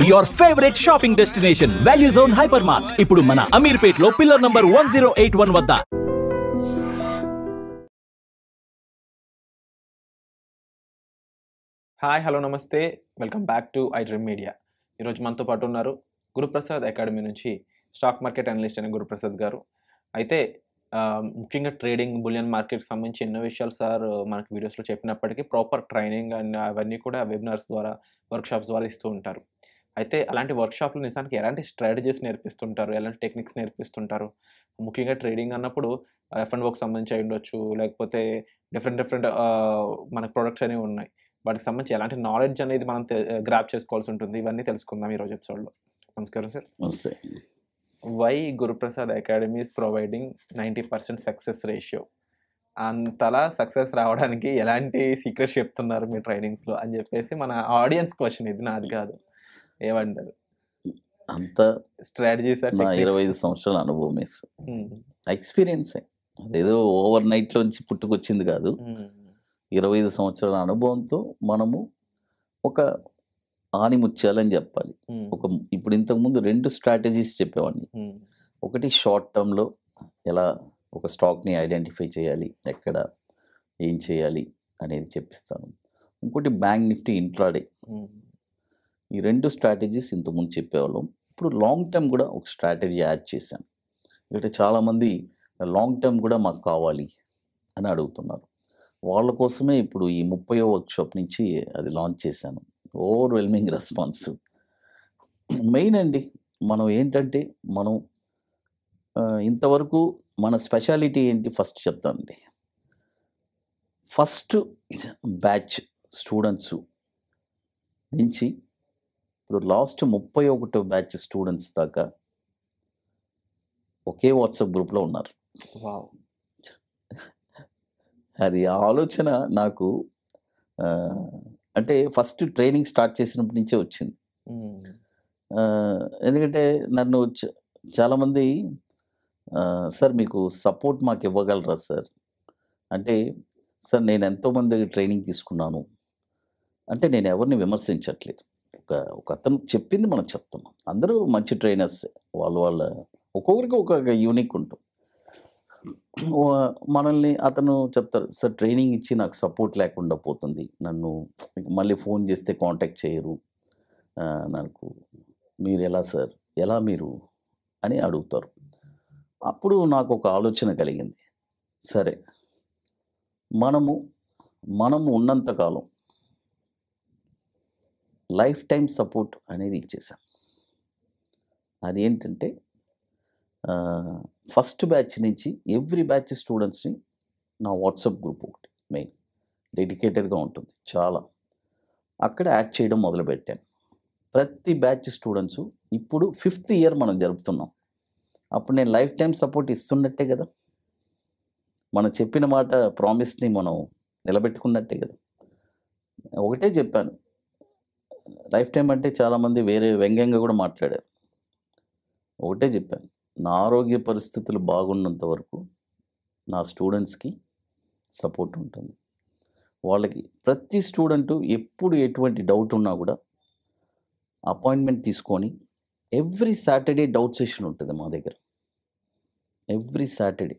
your favorite shopping destination, Value Zone Hypermart. ఇప్పుడు మన అమీర్పేట్ లో పిల్లర్ నంబర్ 1081 వద్ద. హాయ్, హలో, నమస్తే, welcome back to I dream media. ఈరోజు మనతో పాటు ఉన్నారు గురుప్రసాద్ అకాడమీ నుంచి స్టాక్ మార్కెట్ అనలిస్ట్ అయిన గురుప్రసాద్ గారు. అయితే ముఖ్యంగా ట్రేడింగ్, బులియన్ మార్కెట్కి సంబంధించి ఎన్నో విషయాలు సార్ మనకి వీడియోస్లో చెప్పినప్పటికీ ప్రాపర్ ట్రైనింగ్ అండ్ అవన్నీ కూడా వెబినార్స్ ద్వారా, వర్క్షాప్స్ ద్వారా ఇస్తూ ఉంటారు. అయితే అలాంటి వర్క్షాప్లు నిజానికి ఎలాంటి స్ట్రాటజీస్ నేర్పిస్తుంటారు, ఎలాంటి టెక్నిక్స్ నేర్పిస్తుంటారు? ముఖ్యంగా ట్రేడింగ్ అన్నప్పుడు F&Oకి సంబంధించి అయి ఉండొచ్చు, లేకపోతే డిఫరెంట్ మనకు ప్రొడక్ట్స్ అనేవి ఉన్నాయి. వాటికి సంబంధించి ఎలాంటి నాలెడ్జ్ అనేది మనం గ్రాప్ చేసుకోవాల్సి ఉంటుంది. ఇవన్నీ తెలుసుకుందాం ఈరోజు ఎపిసోడ్లో. నమస్కారం సార్. నమస్తే. Why Guruprasad academy is providing 90% success ratio? అంతలా సక్సెస్ రావడానికి ఎలాంటి సీక్రెట్స్ చెప్తున్నారు మీ ట్రైనింగ్స్లో అని చెప్పేసి మన ఆడియన్స్ క్వశ్చన్. ఇది నాది కాదు. ఏమంటారు? అంత స్ట్రాటజీస్, 25 సంవత్సరాల అనుభవం, ఎక్స్పీరియన్స్. అదేదో ఓవర్ నైట్లోంచి పుట్టుకొచ్చింది కాదు. 25 సంవత్సరాల అనుభవంతో మనము ఒక ఆనిముత్యాలని చెప్పాలి. ఇప్పుడు ఇంతకుముందు 2 స్ట్రాటజీస్ చెప్పేవాడిని. ఒకటి షార్ట్ టర్మ్లో ఎలా ఒక స్టాక్ని ఐడెంటిఫై చేయాలి, ఎక్కడ ఏం చేయాలి అనేది చెప్పిస్తాను. ఇంకోటి బ్యాంక్ నిఫ్టీ ఇంట్రాడే. ఈ 2 స్ట్రాటజీస్ ఇంతకుముందు చెప్పేవాళ్ళం. ఇప్పుడు లాంగ్ టర్మ్ కూడా ఒక స్ట్రాటజీ యాడ్ చేశాను. ఇక్కడ చాలామంది లాంగ్ టర్మ్ కూడా మాకు కావాలి అని అడుగుతున్నారు. వాళ్ళ కోసమే ఇప్పుడు ఈ 30వ వర్క్షాప్ నుంచి అది లాంచ్ చేశాను. Overwhelming response. మెయిన్ అండి, మనం ఏంటంటే మనం ఇంతవరకు మన స్పెషాలిటీ ఏంటి ఫస్ట్ చెప్తానండి. ఫస్ట్ బ్యాచ్ స్టూడెంట్స్ నుంచి ఇప్పుడు లాస్ట్ 31వ బ్యాచ్ స్టూడెంట్స్ దాకా ఒకే వాట్సాప్ గ్రూప్లో ఉన్నారు. అది ఆలోచన నాకు అంటే ఫస్ట్ ట్రైనింగ్ స్టార్ట్ చేసినప్పటి నుంచే వచ్చింది. ఎందుకంటే నన్ను చాలామంది సార్ మీకు సపోర్ట్ మాకు ఇవ్వగలరా సార్ అంటే, సార్ నేను ఎంతోమంది దగ్గర ట్రైనింగ్ తీసుకున్నాను అంటే, నేను ఎవరిని విమర్శించట్లేదు. ఒక అతను చెప్పింది మనం చెప్తున్నాం. అందరూ మంచి ట్రైనర్స్, వాళ్ళ ఒక్కొక్కరికి ఒక్కొక్క యూనిక్ ఉంటుంది. మనల్ని అతను చెప్తారు, సార్ ట్రైనింగ్ ఇచ్చి నాకు సపోర్ట్ లేకుండా పోతుంది, నన్ను మళ్ళీ ఫోన్ చేస్తే కాంటాక్ట్ చేయరు, నాకు మీరు ఎలా సార్, ఎలా మీరు అని అడుగుతారు. అప్పుడు నాకు ఒక ఆలోచన కలిగింది. సరే, మనము ఉన్నంతకాలం లైఫ్ టైం సపోర్ట్ అనేది ఇచ్చేసాం. అది ఏంటంటే ఫస్ట్ బ్యాచ్ నుంచి ఎవ్రీ బ్యాచ్ స్టూడెంట్స్ని నా వాట్సాప్ గ్రూప్ ఒకటి మెయిన్ డెడికేటెడ్గా ఉంటుంది చాలా, అక్కడ యాడ్ చేయడం మొదలుపెట్టాను. ప్రతి బ్యాచ్ స్టూడెంట్స్ ఇప్పుడు 5th ఇయర్ మనం జరుపుతున్నాం. అప్పుడు నేను లైఫ్ టైం సపోర్ట్ ఇస్తున్నట్టే కదా, మనం చెప్పిన మాట ప్రామిస్ని మనం నిలబెట్టుకున్నట్టే కదా. ఒకటే చెప్పాను, లైఫ్ టైం అంటే చాలామంది వేరే వ్యంగ్యంగా కూడా మాట్లాడారు. ఒకటే చెప్పాను, నా ఆరోగ్య పరిస్థితులు బాగున్నంత వరకు నా స్టూడెంట్స్కి సపోర్ట్ ఉంటుంది. వాళ్ళకి ప్రతి స్టూడెంటు ఎప్పుడు ఎటువంటి డౌట్ ఉన్నా కూడా అపాయింట్మెంట్ తీసుకొని ఎవ్రీ సాటర్డే డౌట్ సెషన్ ఉంటుంది మా దగ్గర, ఎవ్రీ సాటర్డే.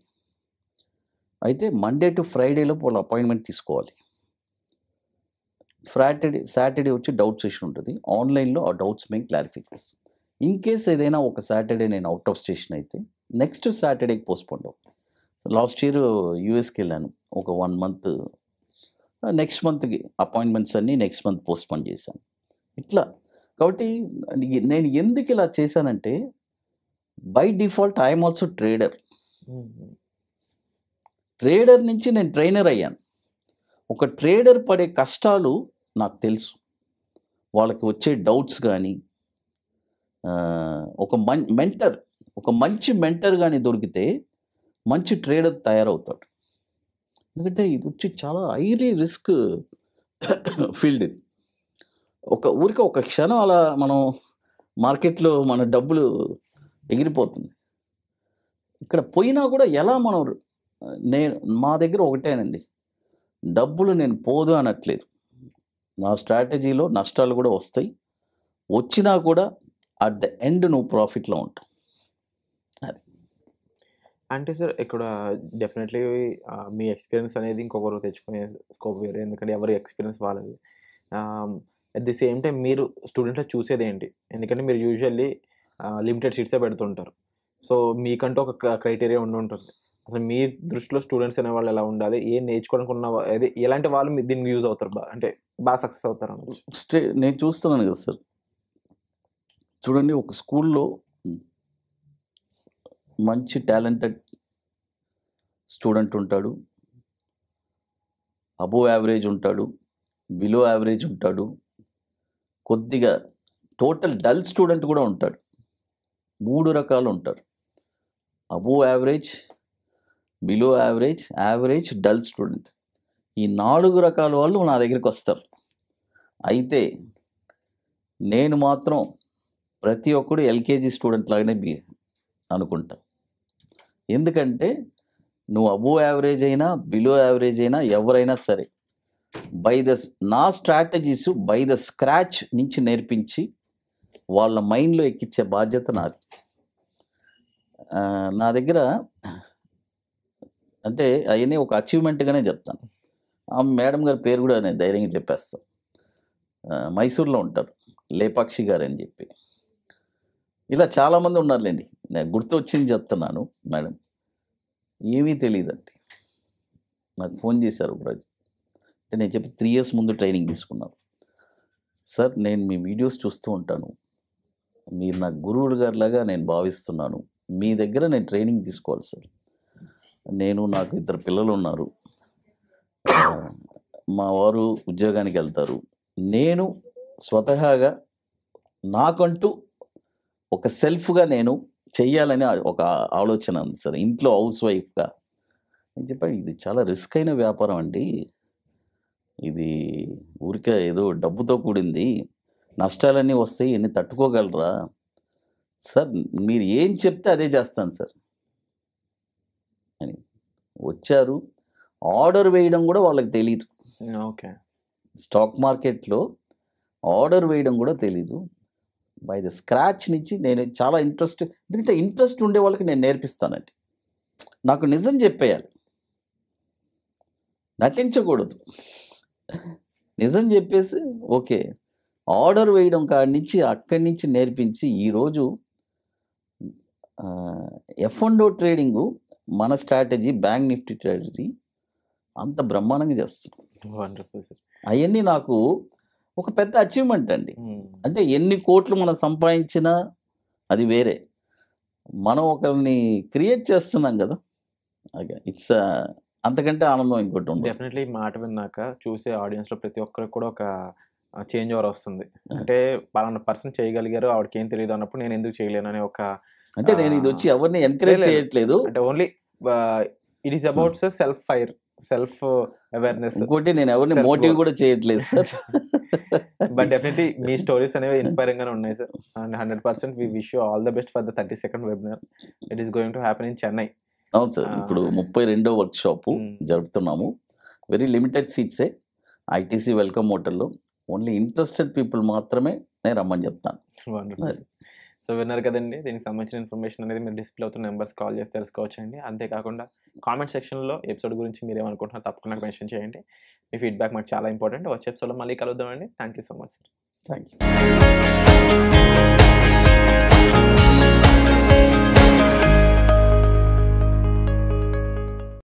అయితే మండే టు ఫ్రైడేలో వాళ్ళు అపాయింట్మెంట్ తీసుకోవాలి. సాటర్డే వచ్చి డౌట్ సెషన్ ఉంటుంది. ఆన్లైన్లో ఆ డౌట్స్ మేము క్లారిఫై చేస్తాం. ఇన్ కేస్ ఏదైనా ఒక సాటర్డే నేను అవుట్ ఆఫ్ స్టేషన్ అయితే నెక్స్ట్ సాటర్డేకి పోస్ట్పోన్ అవుతుంది. లాస్ట్ ఇయర్ యూఎస్కి వెళ్ళాను, ఒక 1 మంత్, నెక్స్ట్ మంత్కి అపాయింట్మెంట్స్ అన్నీ నెక్స్ట్ మంత్ పోస్ట్పోన్ చేశాను. ఇట్లా కాబట్టి నేను ఎందుకు ఇలా చేశానంటే, by default I'm also trader. Trader నుంచి నేను ట్రైనర్ అయ్యాను. ఒక ట్రేడర్ పడే కష్టాలు నాకు తెలుసు. వాళ్ళకి వచ్చే డౌట్స్ కానీ, ఒక మంచి మెంటర్ కానీ దొరికితే మంచి ట్రేడర్ తయారవుతాడు. ఎందుకంటే ఇది వచ్చి చాలా హైలీ రిస్క్ ఫీల్డ్. ఇది ఒక క్షణం అలా మనం మార్కెట్లో మన డబ్బులు ఎగిరిపోతుంది. ఇక్కడ పోయినా కూడా ఎలా మనం మా దగ్గర ఒకటేనండి, డబ్బులు నేను పోదు అనట్లేదు. నా స్ట్రాటజీలో నష్టాలు కూడా వస్తాయి, వచ్చినా కూడా అట్ ద ఎండ్ నువ్వు ప్రాఫిట్లో ఉంటావు. అది అంటే సార్ ఇక్కడ డెఫినెట్లీ మీ ఎక్స్పీరియన్స్ అనేది ఇంకొకరు తెచ్చుకునే స్కోప్ వేరే, ఎందుకంటే ఎవరి ఎక్స్పీరియన్స్ వాళ్ళది. అట్ ది సేమ్ టైం మీరు స్టూడెంట్లో చూసేది ఏంటి? ఎందుకంటే మీరు యూజువల్లీ లిమిటెడ్ సీట్సే పెడుతుంటారు. సో మీకంటూ ఒక క్రైటీరియా ఉంటుంది. అసలు మీ దృష్టిలో స్టూడెంట్స్ అనే వాళ్ళు ఎలా ఉండాలి, ఏం నేర్చుకోవడానికి ఉన్న అది ఎలాంటి వాళ్ళు దీనికి యూజ్ అవుతారు, అంటే బాగా సక్సెస్ అవుతారు అనొచ్చు? నేను చూస్తున్నాను కదా సార్, చూడండి, ఒక స్కూల్లో మంచి టాలెంటెడ్ స్టూడెంట్ ఉంటాడు, అబోవ్ యావరేజ్ ఉంటాడు, బిలో యావరేజ్ ఉంటాడు, కొద్దిగా టోటల్ డల్ స్టూడెంట్ కూడా ఉంటాడు. 3 రకాలు ఉంటారు: above average, below average, average, dull student. ఈ 4 రకాల వాళ్ళు నా దగ్గరికి వస్తారు. అయితే నేను మాత్రం ప్రతి ఒక్కడు ఎల్కేజీ స్టూడెంట్ లాగానే అనుకుంటా. ఎందుకంటే నువ్వు అబోవ్ యావరేజ్ అయినా బిలో యావరేజ్ అయినా ఎవరైనా సరే నా స్ట్రాటజీస్ బై ద స్క్రాచ్ నుంచి నేర్పించి వాళ్ళ మైండ్లో ఎక్కించే బాధ్యత నాది. నా దగ్గర అంటే అవన్నీ ఒక అచీవ్మెంట్గానే చెప్తాను. ఆ మేడం గారి పేరు కూడా నేను ధైర్యంగా చెప్పేస్తాను. మైసూర్లో ఉంటారు, లేపాక్షి గారు అని చెప్పి. ఇలా చాలామంది ఉన్నారులేండి, నేను గుర్తు వచ్చింది చెప్తున్నాను. మేడం ఏమీ తెలియదండి, నాకు ఫోన్ చేశారు ఒకరోజు. అంటే నేను చెప్పి 3 years ముందు ట్రైనింగ్ తీసుకున్నాను. సార్ నేను మీ వీడియోస్ చూస్తూ ఉంటాను, మీరు నాకు గురువుడు గారిలాగా నేను భావిస్తున్నాను, మీ దగ్గర నేను ట్రైనింగ్ తీసుకోవాలి సార్. నాకు 2 పిల్లలు ఉన్నారు, మా వారు ఉద్యోగానికి వెళ్తారు, నేను స్వతహాగా నాకంటూ ఒక సెల్ఫ్గా నేను చెయ్యాలని ఒక ఆలోచన ఉంది సార్, ఇంట్లో హౌస్ వైఫ్గా. నేను చెప్పాను, ఇది చాలా రిస్క్ అయిన వ్యాపారం అండి, ఇది ఊరికే ఏదో డబ్బుతో కూడింది, నష్టాలన్నీ వస్తాయి, ఎన్ని తట్టుకోగలరా సార్, మీరు ఏం చెప్తే అదే చేస్తాను సార్ అని వచ్చారు. ఆర్డర్ వేయడం కూడా వాళ్ళకి తెలియదు. ఓకే, స్టాక్ మార్కెట్లో ఆర్డర్ వేయడం కూడా తెలీదు. బై ద స్క్రాచ్ నుంచి నేను చాలా ఎందుకంటే ఇంట్రెస్ట్ ఉండే వాళ్ళకి నేను నేర్పిస్తానండి. నాకు నిజం చెప్పేయాలి, నటించకూడదు. నిజం చెప్పేసి ఓకే, ఆర్డర్ వేయడం అక్కడి నుంచి నేర్పించి ఈరోజు F&O ట్రేడింగు మన స్ట్రాటజీ, బ్యాంక్ నిఫ్టీ స్ట్రాటజీ అంత బ్రహ్మాండంగా చేస్తాం. అవన్నీ నాకు ఒక పెద్ద అచీవ్మెంట్ అండి. అంటే ఎన్ని కోట్లు మనం సంపాదించినా అది వేరే, మనం ఒకరిని క్రియేట్ చేస్తున్నాం కదా, ఇట్స్ అంతకంటే ఆనందం ఇంకోటి ఉంది. డెఫినెట్లీ మాట విన్నాక చూసే ఆడియన్స్లో ప్రతి ఒక్కరికి కూడా ఒక చేంజ్ ఓవర్ వస్తుంది. అంటే పలానా పర్సన్ చేయగలిగారు, ఆవిడకి ఏం తెలియదు అన్నప్పుడు నేను ఎందుకు చేయలేను అనే ఒక, అంటే నేను ఇది వచ్చి ఎవరిని ఎంకరేజ్ చేయట్లేదు, అంటే only it is about self awareness. ఇంకోటి నేను ఎవరిని మోటివ్ కూడా చేయట్లేదు సార్. బట్ డెఫినెట్లీ మీ స్టోరీస్ అనేవి ఇన్స్పైరింగ్ గానే ఉన్నాయి sir. And 100% we wish you all the best for the 32nd webinar. It is going to happen in Chennai. అవును సార్, ఇప్పుడు 32వ వర్క్షాప్ జరుపుతున్నాము. వెరీ లిమిటెడ్ సీట్సే, ఐటీసీ వెల్కమ్ హోటల్లో. ఓన్లీ ఇంట్రెస్టెడ్ పీపుల్ మాత్రమే నేను రమ్మని చెప్తాను. సో విన్నారు కదండి, దీనికి సంబంధించిన ఇన్ఫర్మేషన్ అనేది మీరు డిస్ప్లే అవుతున్న నెంబర్స్ కాల్ చేసి తెలుసుకోవచ్చండి. అంతేకాకుండా కామెంట్ సెక్షన్లో ఎపిసోడ్ గురించి మీరు ఏమనుకుంటున్నారో తప్పకుండా మెన్షన్ చేయండి. మీ ఫీడ్బ్యాక్ మాకు చాలా ఇంపార్టెంట్. వచ్చే ఎపిసోడ్లో మళ్ళీ కలుద్దామండి. Thank you so much sir. Thank you.